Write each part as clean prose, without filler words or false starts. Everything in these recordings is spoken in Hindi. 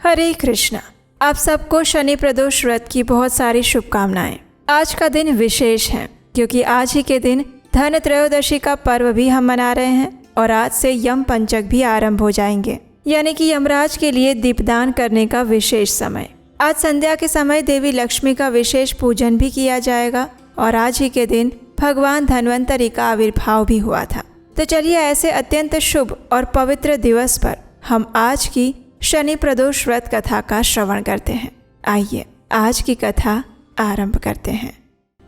हरे कृष्णा। आप सबको शनि प्रदोष व्रत की बहुत सारी शुभकामनाएं। आज का दिन विशेष है क्योंकि आज ही के दिन धन त्रयोदशी का पर्व भी हम मना रहे हैं और आज से यम पंचक भी आरंभ हो जाएंगे, यानी कि यमराज के लिए दीपदान करने का विशेष समय। आज संध्या के समय देवी लक्ष्मी का विशेष पूजन भी किया जाएगा और आज ही के दिन भगवान धन्वंतरि का आविर्भाव भी हुआ था। तो चलिए ऐसे अत्यंत शुभ और पवित्र दिवस पर हम आज की शनि प्रदोष व्रत कथा का श्रवण करते हैं। आइए आज की कथा आरंभ करते हैं।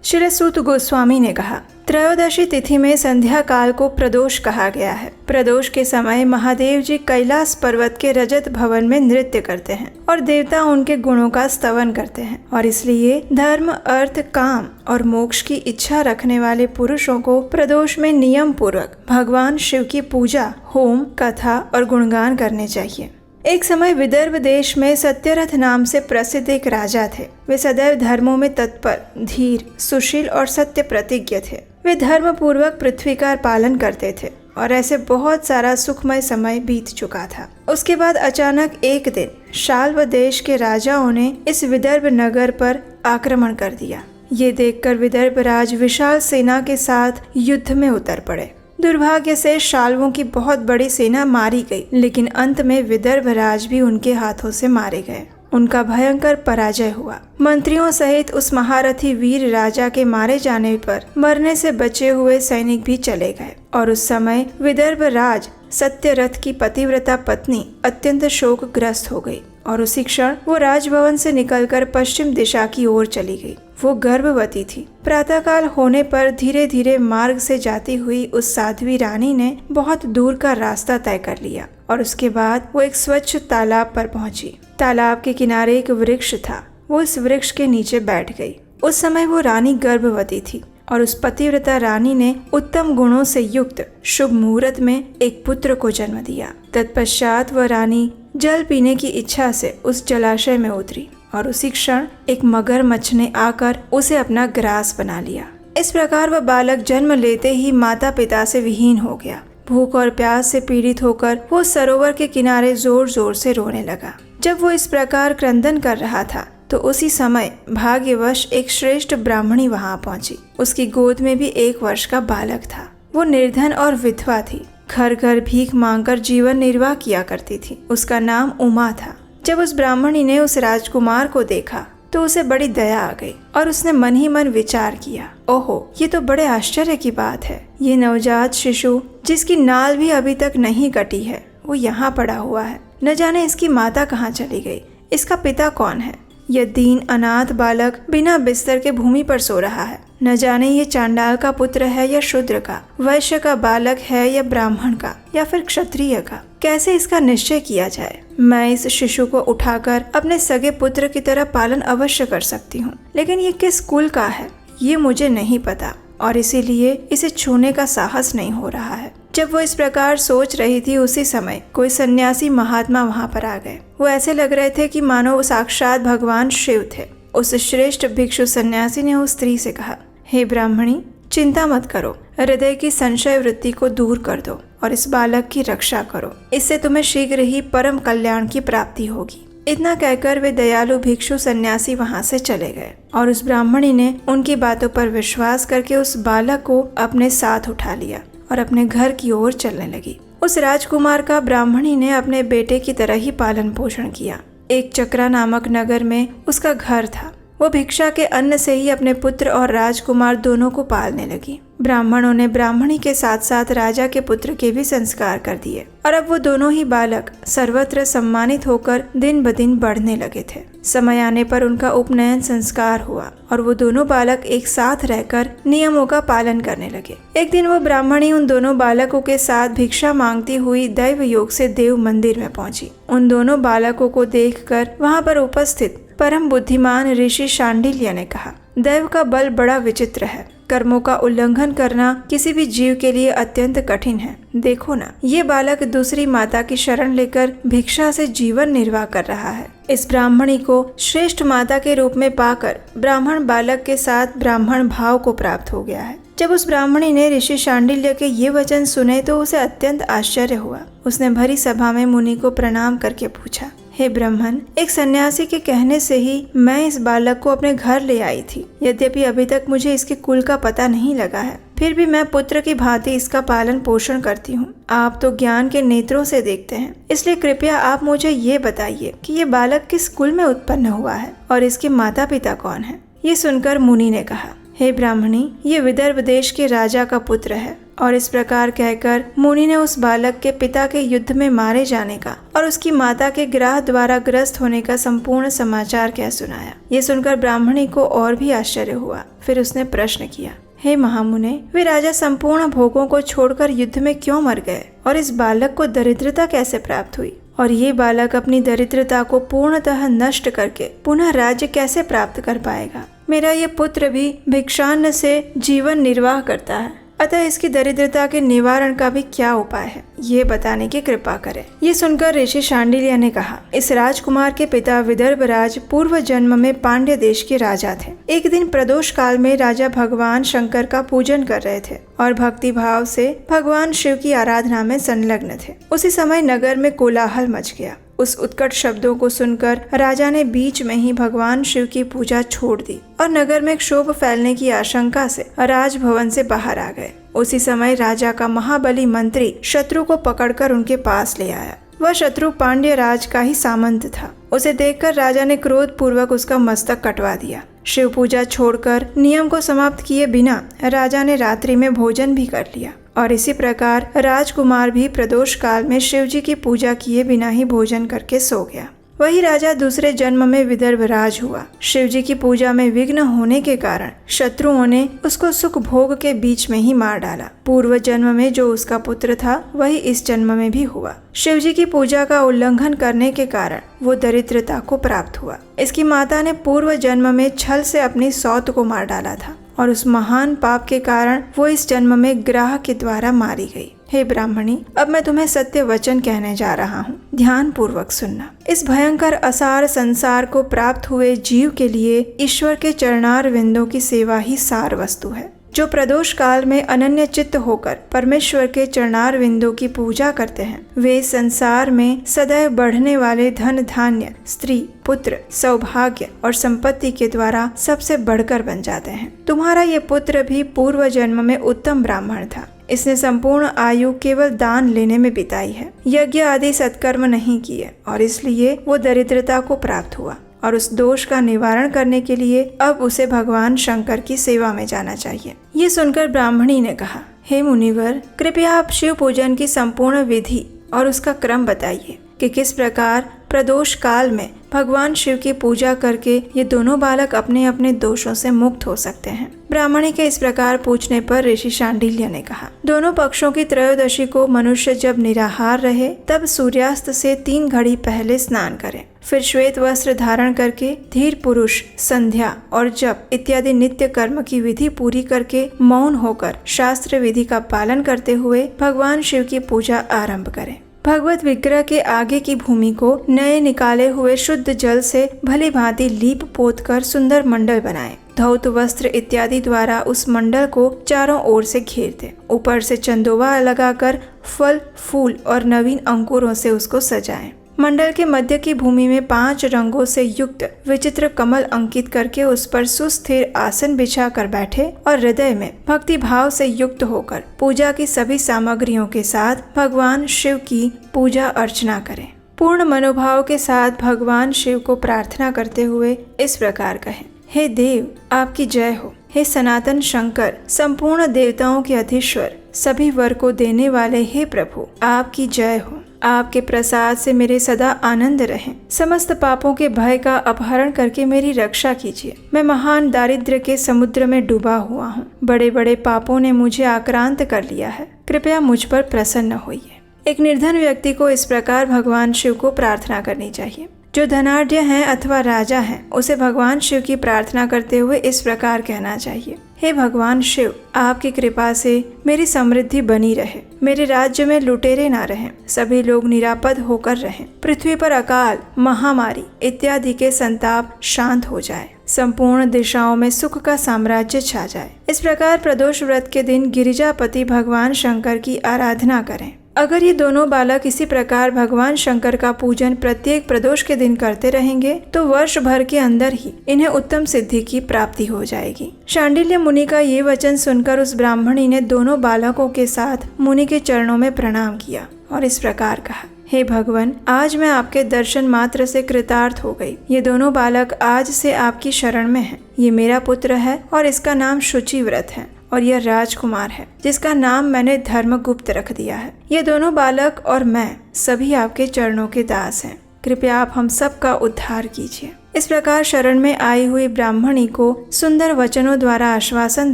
श्री सूत गोस्वामी ने कहा, त्रयोदशी तिथि में संध्या काल को प्रदोष कहा गया है। प्रदोष के समय महादेव जी कैलाश पर्वत के रजत भवन में नृत्य करते हैं और देवता उनके गुणों का स्तवन करते हैं और इसलिए धर्म, अर्थ, काम और मोक्ष की इच्छा रखने वाले पुरुषों को प्रदोष में नियम पूर्वक भगवान शिव की पूजा, होम, कथा और गुणगान करने चाहिए। एक समय विदर्भ देश में सत्यरथ नाम से प्रसिद्ध एक राजा थे। वे सदैव धर्मों में तत्पर, धीर, सुशील और सत्य प्रतिज्ञ थे। वे धर्म पूर्वक पृथ्वी का पालन करते थे और ऐसे बहुत सारा सुखमय समय बीत चुका था। उसके बाद अचानक एक दिन शाल्व देश के राजाओं ने इस विदर्भ नगर पर आक्रमण कर दिया। ये देखकर विदर्भ राज विशाल सेना के साथ युद्ध में उतर पड़े। दुर्भाग्य से शाल्वों की बहुत बड़ी सेना मारी गई, लेकिन अंत में विदर्भ राज भी उनके हाथों से मारे गए। उनका भयंकर पराजय हुआ। मंत्रियों सहित उस महारथी वीर राजा के मारे जाने पर मरने से बचे हुए सैनिक भी चले गए और उस समय विदर्भ राज सत्यरथ की पतिव्रता पत्नी अत्यंत शोकग्रस्त हो गई और उसी क्षण वो राजभवन से निकलकर पश्चिम दिशा की ओर चली गई। वो गर्भवती थी। प्रातःकाल होने पर धीरे धीरे मार्ग से जाती हुई उस साध्वी रानी ने बहुत दूर का रास्ता तय कर लिया और उसके बाद वो एक स्वच्छ तालाब पर पहुंची। तालाब के किनारे एक वृक्ष था। वो इस वृक्ष के नीचे बैठ गई। उस समय वो रानी गर्भवती थी और उस पतिव्रता रानी ने उत्तम गुणों से युक्त शुभ मुहूर्त में एक पुत्र को जन्म दिया। तत्पश्चात वह रानी जल पीने की इच्छा से उस जलाशय में उतरी और उसी क्षण एक मगरमच्छ ने आकर उसे अपना ग्रास बना लिया। इस प्रकार वह बालक जन्म लेते ही माता पिता से विहीन हो गया। भूख और प्यास से पीड़ित होकर वो सरोवर के किनारे जोर जोर से रोने लगा। जब वो इस प्रकार क्रंदन कर रहा था तो उसी समय भाग्यवश एक श्रेष्ठ ब्राह्मणी वहां पहुंची। उसकी गोद में भी 1 वर्ष का बालक था। वो निर्धन और विधवा थी। घर घर भीख मांगकर जीवन निर्वाह किया करती थी। उसका नाम उमा था। जब उस ब्राह्मणी ने उस राजकुमार को देखा तो उसे बड़ी दया आ गई और उसने मन ही मन विचार किया, ओहो, ये तो बड़े आश्चर्य की बात है। ये नवजात शिशु जिसकी नाल भी अभी तक नहीं कटी है, वो यहाँ पड़ा हुआ है। न जाने इसकी माता कहाँ चली गई, इसका पिता कौन है। यह दीन अनाथ बालक बिना बिस्तर के भूमि पर सो रहा है। न जाने ये चांडाल का पुत्र है या शूद्र का, वैश्य का बालक है या ब्राह्मण का या फिर क्षत्रिय का। कैसे इसका निश्चय किया जाए। मैं इस शिशु को उठाकर अपने सगे पुत्र की तरह पालन अवश्य कर सकती हूँ, लेकिन ये किस कुल का है ये मुझे नहीं पता और इसीलिए इसे छूने का साहस नहीं हो रहा है। जब वो इस प्रकार सोच रही थी उसी समय कोई सन्यासी महात्मा वहाँ पर आ गए। वो ऐसे लग रहे थे कि मानो वो साक्षात भगवान शिव थे। उस श्रेष्ठ भिक्षु सन्यासी ने उस स्त्री से कहा, हे ब्राह्मणी, चिंता मत करो, हृदय की संशय वृत्ति को दूर कर दो और इस बालक की रक्षा करो। इससे तुम्हें शीघ्र ही परम कल्याण की प्राप्ति होगी। इतना कहकर वे दयालु भिक्षु सन्यासी वहां से चले गए और उस ब्राह्मणी ने उनकी बातों पर विश्वास करके उस बालक को अपने साथ उठा लिया और अपने घर की ओर चलने लगी। उस राजकुमार का ब्राह्मणी ने अपने बेटे की तरह ही पालन पोषण किया। एक चक्रा नामक नगर में उसका घर था। वो भिक्षा के अन्न से ही अपने पुत्र और राजकुमार दोनों को पालने लगी। ब्राह्मणों ने ब्राह्मणी के साथ साथ राजा के पुत्र के भी संस्कार कर दिए और अब वो दोनों ही बालक सर्वत्र सम्मानित होकर दिन ब दिन बढ़ने लगे थे। समय आने पर उनका उपनयन संस्कार हुआ और वो दोनों बालक एक साथ रहकर नियमों का पालन करने लगे। एक दिन वो ब्राह्मणी उन दोनों बालकों के साथ भिक्षा मांगती हुई दैव योग से देव मंदिर में पहुंची। उन दोनों बालकों को देखकर वहां पर उपस्थित परम बुद्धिमान ऋषि शांडिल्य ने कहा, दैव का बल बड़ा विचित्र है। कर्मों का उल्लंघन करना किसी भी जीव के लिए अत्यंत कठिन है। देखो ना, ये बालक दूसरी माता की शरण लेकर भिक्षा से जीवन निर्वाह कर रहा है। इस ब्राह्मणी को श्रेष्ठ माता के रूप में पाकर ब्राह्मण बालक के साथ ब्राह्मण भाव को प्राप्त हो गया है। जब उस ब्राह्मणी ने ऋषि शांडिल्य के ये वचन सुने तो उसे अत्यंत आश्चर्य हुआ। उसने भरी सभा में मुनि को प्रणाम करके पूछा, हे ब्राह्मण, एक सन्यासी के कहने से ही मैं इस बालक को अपने घर ले आई थी। यद्यपि अभी तक मुझे इसके कुल का पता नहीं लगा है, फिर भी मैं पुत्र की भांति इसका पालन पोषण करती हूँ। आप तो ज्ञान के नेत्रों से देखते हैं, इसलिए कृपया आप मुझे ये बताइए कि ये बालक किस कुल में उत्पन्न हुआ है और इसके माता पिता कौन है। ये सुनकर मुनि ने कहा, हे ब्राह्मणी, ये विदर्भ देश के राजा का पुत्र है। और इस प्रकार कहकर मुनि ने उस बालक के पिता के युद्ध में मारे जाने का और उसकी माता के ग्राह द्वारा ग्रस्त होने का संपूर्ण समाचार कह सुनाया। ये सुनकर ब्राह्मणी को और भी आश्चर्य हुआ। फिर उसने प्रश्न किया, हे महामुने, वे राजा संपूर्ण भोगों को छोड़कर युद्ध में क्यों मर गए और इस बालक को दरिद्रता कैसे प्राप्त हुई, और ये बालक अपनी दरिद्रता को पूर्णतः नष्ट करके पुनः राज्य कैसे प्राप्त कर पाएगा। मेरा ये पुत्र भी भिक्षान्न से जीवन निर्वाह करता है, अतः इसकी दरिद्रता के निवारण का भी क्या उपाय है, ये बताने की कृपा करें। ये सुनकर ऋषि शांडिल्य ने कहा, इस राजकुमार के पिता विदर्भ राज पूर्व जन्म में पांड्य देश के राजा थे। एक दिन प्रदोष काल में राजा भगवान शंकर का पूजन कर रहे थे और भक्ति भाव से भगवान शिव की आराधना में संलग्न थे। उसी समय नगर में कोलाहल मच गया। उस उत्कट शब्दों को सुनकर राजा ने बीच में ही भगवान शिव की पूजा छोड़ दी और नगर में क्षोभ फैलने की आशंका से राजभवन से बाहर आ गए। उसी समय राजा का महाबली मंत्री शत्रु को पकड़कर उनके पास ले आया। वह शत्रु पांड्य राज का ही सामंत था। उसे देखकर राजा ने क्रोध पूर्वक उसका मस्तक कटवा दिया। शिव पूजा छोड़कर नियम को समाप्त किए बिना राजा ने रात्रि में भोजन भी कर लिया और इसी प्रकार राजकुमार भी प्रदोष काल में शिव जी की पूजा किए बिना ही भोजन करके सो गया। वही राजा दूसरे जन्म में विदर्भ राज हुआ। शिव जी की पूजा में विघ्न होने के कारण शत्रुओं ने उसको सुख भोग के बीच में ही मार डाला। पूर्व जन्म में जो उसका पुत्र था वही इस जन्म में भी हुआ। शिव जी की पूजा का उल्लंघन करने के कारण वो दरिद्रता को प्राप्त हुआ। इसकी माता ने पूर्व जन्म में छल से अपनी सौत को मार डाला था और उस महान पाप के कारण वो इस जन्म में ग्राह के द्वारा मारी गई। हे ब्राह्मणी, अब मैं तुम्हें सत्य वचन कहने जा रहा हूँ, ध्यान पूर्वक सुनना। इस भयंकर असार संसार को प्राप्त हुए जीव के लिए ईश्वर के चरणार विंदों की सेवा ही सार वस्तु है। जो प्रदोष काल में अनन्य चित्त होकर परमेश्वर के चरणार विंदों की पूजा करते हैं, वे संसार में सदैव बढ़ने वाले धन धान्य, स्त्री, पुत्र, सौभाग्य और संपत्ति के द्वारा सबसे बढ़कर बन जाते हैं। तुम्हारा ये पुत्र भी पूर्व जन्म में उत्तम ब्राह्मण था। इसने संपूर्ण आयु केवल दान लेने में बिताई है, यज्ञ आदि सत्कर्म नहीं किए और इसलिए वो दरिद्रता को प्राप्त हुआ। और उस दोष का निवारण करने के लिए अब उसे भगवान शंकर की सेवा में जाना चाहिए। ये सुनकर ब्राह्मणी ने कहा, हे मुनिवर, कृपया आप शिव पूजन की संपूर्ण विधि और उसका क्रम बताइए कि किस प्रकार प्रदोष काल में भगवान शिव की पूजा करके ये दोनों बालक अपने अपने दोषों से मुक्त हो सकते हैं। ब्राह्मणी के इस प्रकार पूछने पर ऋषि शांडिल्य ने कहा, दोनों पक्षों की त्रयोदशी को मनुष्य जब निराहार रहे तब सूर्यास्त से 3 घड़ी पहले स्नान करे, फिर श्वेत वस्त्र धारण करके धीर पुरुष संध्या और जप इत्यादि नित्य कर्म की विधि पूरी करके मौन होकर शास्त्र विधि का पालन करते हुए भगवान शिव की पूजा आरंभ करें। भगवत विग्रह के आगे की भूमि को नए निकाले हुए शुद्ध जल से भली भांति लीप पोत कर सुंदर मंडल बनाएं। धौत वस्त्र इत्यादि द्वारा उस मंडल को चारों ओर से घेर दें। ऊपर से चंदोवा लगाकर फल, फूल और नवीन अंकुरों से उसको सजाएं। मंडल के मध्य की भूमि में 5 रंगों से युक्त विचित्र कमल अंकित करके उस पर सुस्थिर आसन बिछा कर बैठे और हृदय में भक्ति भाव से युक्त होकर पूजा की सभी सामग्रियों के साथ भगवान शिव की पूजा अर्चना करें। पूर्ण मनोभाव के साथ भगवान शिव को प्रार्थना करते हुए इस प्रकार कहें, हे देव, आपकी जय हो। हे सनातन शंकर, संपूर्ण देवताओं के अधीश्वर, सभी वर को देने वाले हे प्रभु, आपकी जय हो। आपके प्रसाद से मेरे सदा आनंद रहें। समस्त पापों के भय का अपहरण करके मेरी रक्षा कीजिए। मैं महान दारिद्र्य के समुद्र में डूबा हुआ हूँ। बड़े बड़े पापों ने मुझे आक्रांत कर लिया है। कृपया मुझ पर प्रसन्न होइए। एक निर्धन व्यक्ति को इस प्रकार भगवान शिव को प्रार्थना करनी चाहिए। जो धनाढ्य हैं अथवा राजा हैं, उसे भगवान शिव की प्रार्थना करते हुए इस प्रकार कहना चाहिए, हे भगवान शिव, आपकी कृपा से मेरी समृद्धि बनी रहे। मेरे राज्य में लुटेरे ना रहें। सभी लोग निरापद होकर रहें। पृथ्वी पर अकाल, महामारी इत्यादि के संताप शांत हो जाए। संपूर्ण दिशाओं में सुख का साम्राज्य छा जाए। इस प्रकार प्रदोष व्रत के दिन गिरिजापति भगवान शंकर की आराधना करें। अगर ये दोनों बालक इसी प्रकार भगवान शंकर का पूजन प्रत्येक प्रदोष के दिन करते रहेंगे तो वर्ष भर के अंदर ही इन्हें उत्तम सिद्धि की प्राप्ति हो जाएगी। शांडिल्य मुनि का ये वचन सुनकर उस ब्राह्मणी ने दोनों बालकों के साथ मुनि के चरणों में प्रणाम किया और इस प्रकार कहा, हे भगवान, आज मैं आपके दर्शन मात्र से कृतार्थ हो गई। ये दोनों बालक आज से आपकी शरण में हैं। ये मेरा पुत्र है और इसका नाम शुचिव्रत है और यह राजकुमार है जिसका नाम मैंने धर्मगुप्त रख दिया है। ये दोनों बालक और मैं सभी आपके चरणों के दास हैं। कृपया आप हम सब का उद्धार कीजिए। इस प्रकार शरण में आई हुई ब्राह्मणी को सुंदर वचनों द्वारा आश्वासन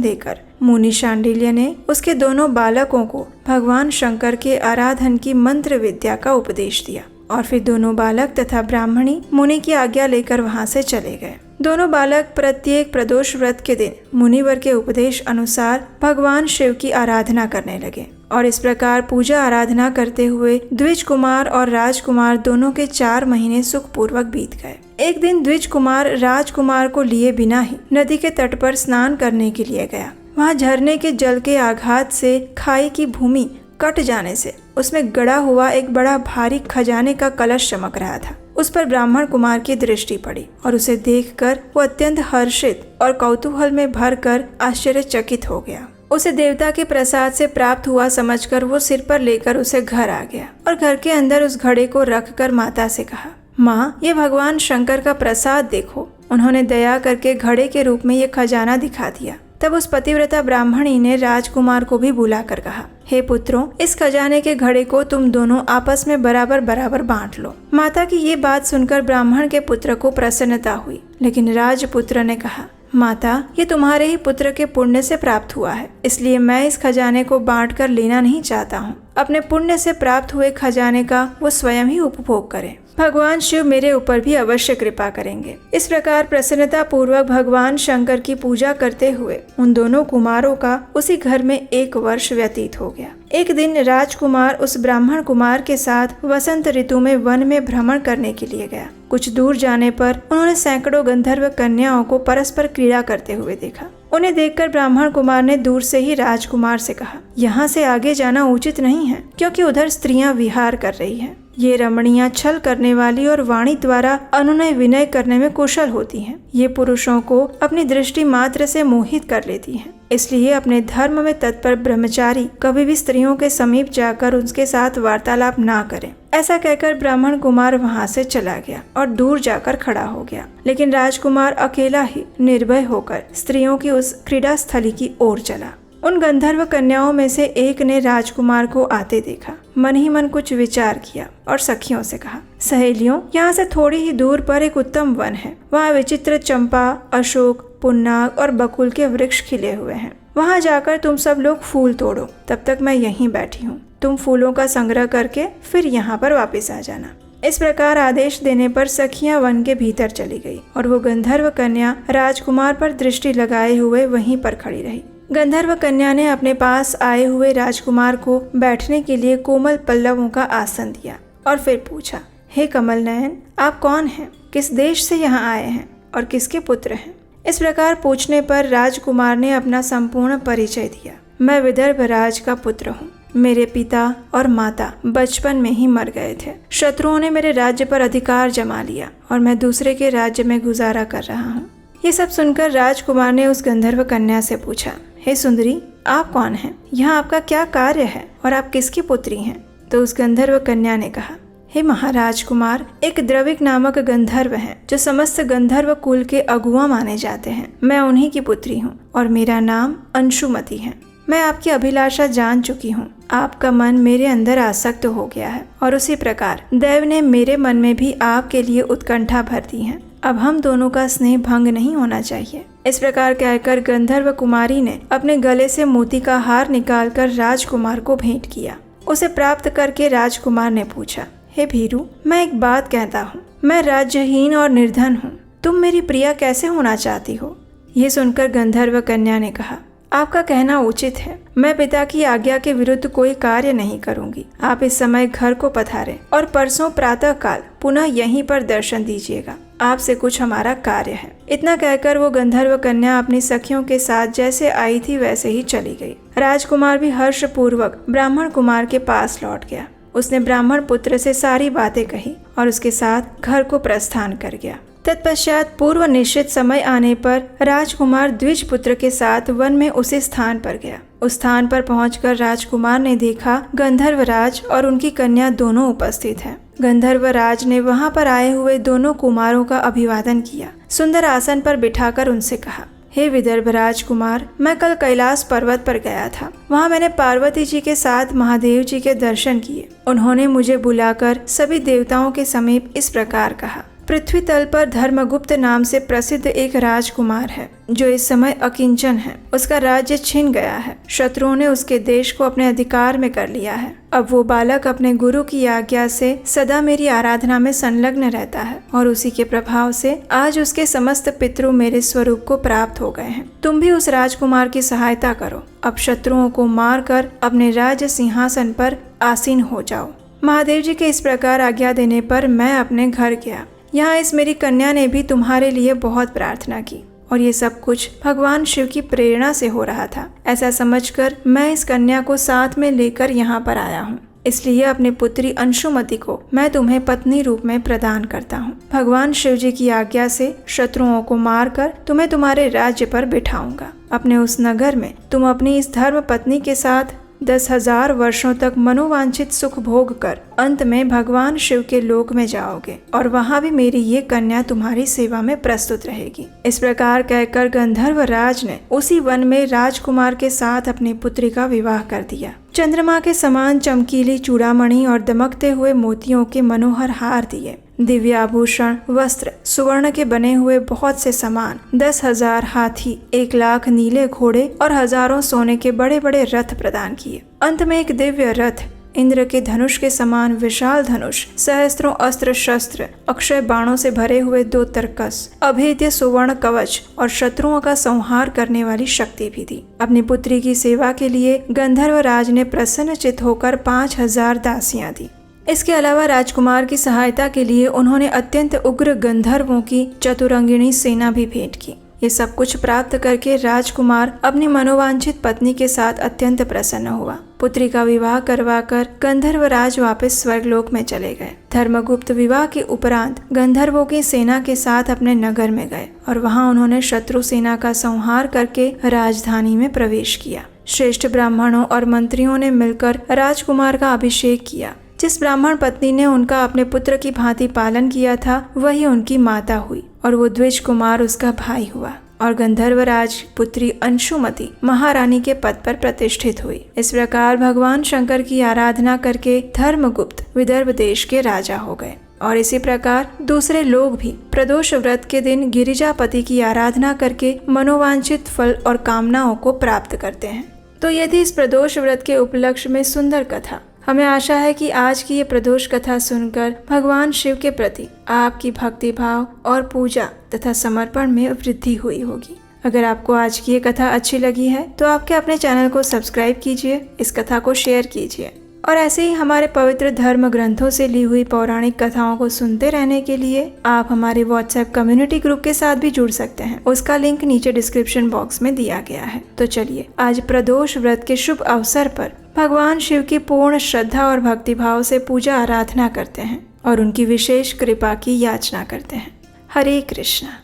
देकर मुनि शांडिल्य ने उसके दोनों बालकों को भगवान शंकर के आराधन की मंत्र विद्या का उपदेश दिया और फिर दोनों बालक तथा ब्राह्मणी मुनि की आज्ञा लेकर वहां से चले गए। दोनों बालक प्रत्येक प्रदोष व्रत के दिन मुनिवर के उपदेश अनुसार भगवान शिव की आराधना करने लगे और इस प्रकार पूजा आराधना करते हुए द्विज कुमार और राजकुमार दोनों के 4 महीने सुखपूर्वक बीत गए। एक दिन द्विज कुमार राजकुमार को लिए बिना ही नदी के तट पर स्नान करने के लिए गया। वहाँ झरने के जल के आघात से खाई की भूमि कट जाने से उसमें गड़ा हुआ एक बड़ा भारी खजाने का कलश चमक रहा था। उस पर ब्राह्मण कुमार की दृष्टि पड़ी और उसे देखकर वो अत्यंत हर्षित और कौतूहल में भरकर आश्चर्यचकित हो गया। उसे देवता के प्रसाद से प्राप्त हुआ समझकर वो सिर पर लेकर उसे घर आ गया और घर के अंदर उस घड़े को रखकर माता से कहा, माँ, ये भगवान शंकर का प्रसाद देखो। उन्होंने दया करके घड़े के रूप में ये खजाना दिखा दिया। तब उस पतिव्रता ब्राह्मणी ने राजकुमार को भी बुलाकर कहा, हे पुत्रों, इस खजाने के घड़े को तुम दोनों आपस में बराबर बराबर बांट लो। माता की ये बात सुनकर ब्राह्मण के पुत्र को प्रसन्नता हुई, लेकिन राजपुत्र ने कहा, माता, ये तुम्हारे ही पुत्र के पुण्य से प्राप्त हुआ है, इसलिए मैं इस खजाने को बांट कर लेना नहीं चाहता हूँ। अपने पुण्य से प्राप्त हुए खजाने का वो स्वयं ही उपभोग करें। भगवान शिव मेरे ऊपर भी अवश्य कृपा करेंगे। इस प्रकार प्रसन्नता पूर्वक भगवान शंकर की पूजा करते हुए उन दोनों कुमारों का उसी घर में 1 वर्ष व्यतीत हो गया। एक दिन राजकुमार उस ब्राह्मण कुमार के साथ वसंत ऋतु में वन में भ्रमण करने के लिए गया। कुछ दूर जाने पर उन्होंने सैकड़ों गंधर्व कन्याओं को परस्पर क्रीड़ा करते हुए देखा। उन्हें देखकर ब्राह्मण कुमार ने दूर से ही राजकुमार से कहा, यहाँ से आगे जाना उचित नहीं है, क्योंकि उधर स्त्रियां विहार कर रही हैं। ये रमणियां छल करने वाली और वाणी द्वारा अनुनय विनय करने में कुशल होती हैं। ये पुरुषों को अपनी दृष्टि मात्र से मोहित कर लेती हैं। इसलिए अपने धर्म में तत्पर ब्रह्मचारी कभी भी स्त्रियों के समीप जाकर उनके साथ वार्तालाप ना करें। ऐसा कहकर ब्राह्मण कुमार वहाँ से चला गया और दूर जाकर खड़ा हो गया। लेकिन राजकुमार अकेला ही निर्भय होकर स्त्रियों की उस क्रीड़ा स्थली की ओर चला। उन गंधर्व कन्याओं में से एक ने राजकुमार को आते देखा। मन ही मन कुछ विचार किया और सखियों से कहा, सहेलियों, यहाँ से थोड़ी ही दूर पर एक उत्तम वन है। वहाँ विचित्र चंपा, अशोक, पुन्नाग और बकुल के वृक्ष खिले हुए हैं। वहाँ जाकर तुम सब लोग फूल तोड़ो। तब तक मैं यहीं बैठी हूँ। तुम फूलों का संग्रह करके फिर यहाँ पर वापस आ जाना। इस प्रकार आदेश देने पर सखियां वन के भीतर चली गई और वो गंधर्व कन्या राजकुमार पर दृष्टि लगाए हुए वहीं पर खड़ी रही। गंधर्व कन्या ने अपने पास आए हुए राजकुमार को बैठने के लिए कोमल पल्लवों का आसन दिया और फिर पूछा, हे कमल नयन, आप कौन हैं? किस देश से यहाँ आए हैं और किसके पुत्र हैं? इस प्रकार पूछने पर राजकुमार ने अपना संपूर्ण परिचय दिया। मैं विदर्भ राज का पुत्र हूँ। मेरे पिता और माता बचपन में ही मर गए थे। शत्रुओं ने मेरे राज्य पर अधिकार जमा लिया और मैं दूसरे के राज्य में गुजारा कर रहा हूँ। ये सब सुनकर राजकुमार ने उस गंधर्व कन्या से पूछा, हे सुंदरी, आप कौन हैं? यहाँ आपका क्या कार्य है और आप किसकी पुत्री हैं? तो उस गंधर्व कन्या ने कहा, हे महाराज कुमार, एक द्रविक नामक गंधर्व हैं जो समस्त गंधर्व कुल के अगुआ माने जाते हैं। मैं उन्हीं की पुत्री हूँ और मेरा नाम अंशुमति है। मैं आपकी अभिलाषा जान चुकी हूँ। आपका मन मेरे अंदर आसक्त हो गया है और उसी प्रकार देव ने मेरे मन में भी आपके लिए उत्कंठा भर दी है। अब हम दोनों का स्नेह भंग नहीं होना चाहिए। इस प्रकार कहकर गंधर्व कुमारी ने अपने गले से मोती का हार निकालकर राजकुमार को भेंट किया। उसे प्राप्त करके राजकुमार ने पूछा, हे भीरू, मैं एक बात कहता हूँ। मैं राज्यहीन और निर्धन हूँ। तुम मेरी प्रिया कैसे होना चाहती हो? ये सुनकर गंधर्व कन्या ने कहा, आपका कहना उचित है। मैं पिता की आज्ञा के विरुद्ध कोई कार्य नहीं करूंगी। आप इस समय घर को पधारें और परसों प्रातः काल पुनः यहीं पर दर्शन दीजिएगा। आपसे कुछ हमारा कार्य है। इतना कहकर वो गंधर्व कन्या अपनी सखियों के साथ जैसे आई थी वैसे ही चली गई। राजकुमार भी हर्ष पूर्वक ब्राह्मण कुमार के पास लौट गया। उसने ब्राह्मण पुत्र से सारी बातें कही और उसके साथ घर को प्रस्थान कर गया। तत्पश्चात पूर्व निश्चित समय आने पर राजकुमार द्विज पुत्र के साथ वन में उसी स्थान पर गया। उस स्थान पर पहुंचकर राजकुमार ने देखा गंधर्वराज और उनकी कन्या दोनों उपस्थित हैं। गंधर्वराज ने वहां पर आए हुए दोनों कुमारों का अभिवादन किया। सुंदर आसन पर बिठाकर उनसे कहा, हे विदर्भ राजकुमार, मैं कल कैलाश पर्वत पर गया था। वहाँ मैंने पार्वती जी के साथ महादेव जी के दर्शन किए। उन्होंने मुझे बुलाकर सभी देवताओं के समीप इस प्रकार कहा, पृथ्वी तल पर धर्मगुप्त नाम से प्रसिद्ध एक राजकुमार है जो इस समय अकिंचन है। उसका राज्य छिन गया है। शत्रुओं ने उसके देश को अपने अधिकार में कर लिया है। अब वो बालक अपने गुरु की आज्ञा से सदा मेरी आराधना में संलग्न रहता है और उसी के प्रभाव से आज उसके समस्त पितृ मेरे स्वरूप को प्राप्त हो गए हैं। तुम भी उस राजकुमार की सहायता करो। अब शत्रुओं को मार कर अपने राज सिंहासन पर आसीन हो जाओ। महादेव जी के इस प्रकार आज्ञा देने पर मैं अपने घर गया। यहाँ इस मेरी कन्या ने भी तुम्हारे लिए बहुत प्रार्थना की और ये सब कुछ भगवान शिव की प्रेरणा से हो रहा था। ऐसा समझकर मैं इस कन्या को साथ में लेकर यहाँ पर आया हूँ। इसलिए अपनी पुत्री अंशुमति को मैं तुम्हें पत्नी रूप में प्रदान करता हूँ। भगवान शिव जी की आज्ञा से शत्रुओं को मारकर तुम्हें तुम्हारे राज्य पर बिठाऊंगा। अपने उस नगर में तुम अपनी इस धर्म पत्नी के साथ 10,000 वर्षों तक मनोवांछित सुख भोग कर अंत में भगवान शिव के लोक में जाओगे और वहाँ भी मेरी ये कन्या तुम्हारी सेवा में प्रस्तुत रहेगी। इस प्रकार कहकर गंधर्व राज ने उसी वन में राजकुमार के साथ अपनी पुत्री का विवाह कर दिया। चंद्रमा के समान चमकीली चूड़ामणि और दमकते हुए मोतियों के मनोहर हार दिए। दिव्य आभूषण, वस्त्र, सुवर्ण के बने हुए बहुत से सामान, 10,000 हाथी, 1,00,000 नीले घोड़े और हजारों सोने के बड़े बड़े रथ प्रदान किए। अंत में एक दिव्य रथ, इंद्र के धनुष के समान विशाल धनुष, सहस्त्रों अस्त्र शस्त्र, अक्षय बाणों से भरे हुए 2 तरकस, अभेद्य सुवर्ण कवच और शत्रुओं का संहार करने वाली शक्ति भी दी। अपनी पुत्री की सेवा के लिए गंधर्व राज ने प्रसन्नचित होकर 5,000 दासियां दी। इसके अलावा राजकुमार की सहायता के लिए उन्होंने अत्यंत उग्र गंधर्वों की चतुरंगिणी सेना भी भेंट की। ये सब कुछ प्राप्त करके राजकुमार अपनी मनोवांछित पत्नी के साथ अत्यंत प्रसन्न हुआ। पुत्री का विवाह करवाकर गंधर्वराज वापस स्वर्गलोक में चले गए। धर्मगुप्त विवाह के उपरांत गंधर्वों की सेना के साथ अपने नगर में गए और वहां उन्होंने शत्रु सेना का संहार करके राजधानी में प्रवेश किया। श्रेष्ठ ब्राह्मणों और मंत्रियों ने मिलकर राजकुमार का अभिषेक किया। जिस ब्राह्मण पत्नी ने उनका अपने पुत्र की भांति पालन किया था वही उनकी माता हुई और वो द्विज कुमार उसका भाई हुआ और गंधर्वराज पुत्री अंशुमति महारानी के पद पर प्रतिष्ठित हुई। इस प्रकार भगवान शंकर की आराधना करके धर्मगुप्त विदर्भ देश के राजा हो गए। और इसी प्रकार दूसरे लोग भी प्रदोष व्रत के दिन गिरिजापति की आराधना करके मनोवांछित फल और कामनाओं को प्राप्त करते हैं। तो ये थी इस प्रदोष व्रत के उपलक्ष्य में सुंदर कथा। हमें आशा है कि आज की ये प्रदोष कथा सुनकर भगवान शिव के प्रति आपकी भक्ति भाव और पूजा तथा समर्पण में वृद्धि हुई होगी। अगर आपको आज की ये कथा अच्छी लगी है तो आपके अपने चैनल को सब्सक्राइब कीजिए, इस कथा को शेयर कीजिए और ऐसे ही हमारे पवित्र धर्म ग्रंथों से ली हुई पौराणिक कथाओं को सुनते रहने के लिए आप हमारे व्हाट्सएप कम्युनिटी ग्रुप के साथ भी जुड़ सकते हैं। उसका लिंक नीचे डिस्क्रिप्शन बॉक्स में दिया गया है। तो चलिए आज प्रदोष व्रत के शुभ अवसर पर भगवान शिव की पूर्ण श्रद्धा और भक्तिभाव से पूजा आराधना करते हैं और उनकी विशेष कृपा की याचना करते हैं। हरे कृष्णा।